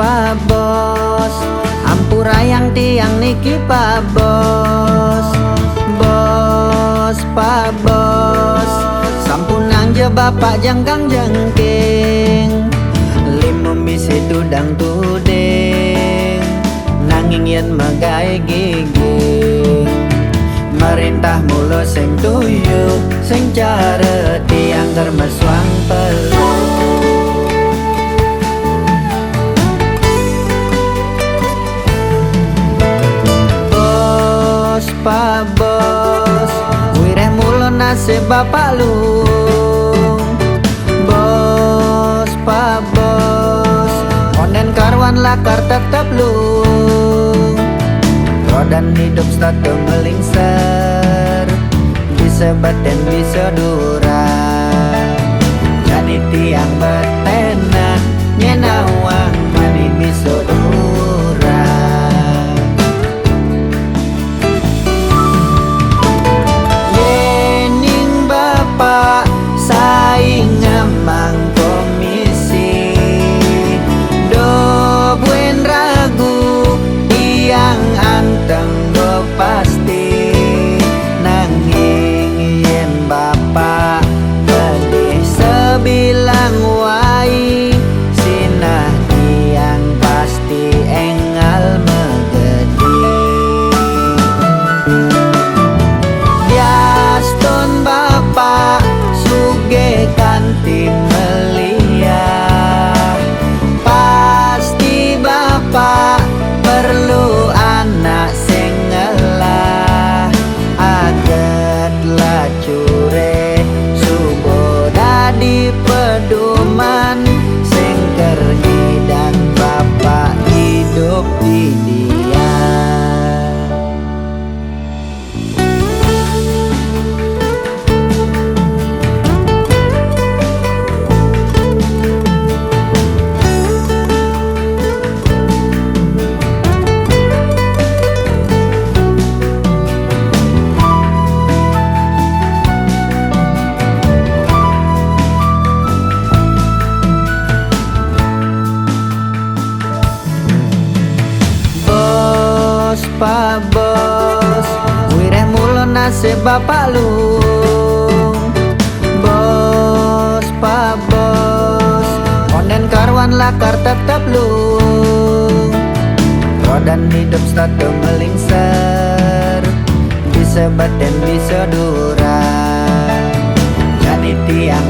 Pak Bos, ampura yang tiang niki Pak Bos. Bos, Pak Bos, sampunang je bapak jangkang jengking. Lima misi tudang tuding, nanging yen magai gigi. Merintah mulu sing tuyu, sing cara tiang termeswang pelu. Pak Bos, wire mulu nasib bapak lung. Bos, Pak Bos, onden karwan lakar tetep lung. Rodan hidup satu melingser, bisa baten bisa durang. Jadi tiang betenan, nyenawang mani bisa durang. Saing ngemang komisi do buen ragu tiang anteng do pasti nanging yen bapak pedih sebilang wai sinah tiang pasti engal megedi. Diaston bapak suge kanti melia, pasti bapak perlu anak sing ngelah. Aget lacure subo dadi pedoman sing kerdi dan bapak hidup di dia. Pak Bos, wire mulu nasib bapak lung. Bos, Pak Bos, onden karwan lakar tetep lung. Rodan hidup satu melingser, bisa baten bisa durang. Jadi tiang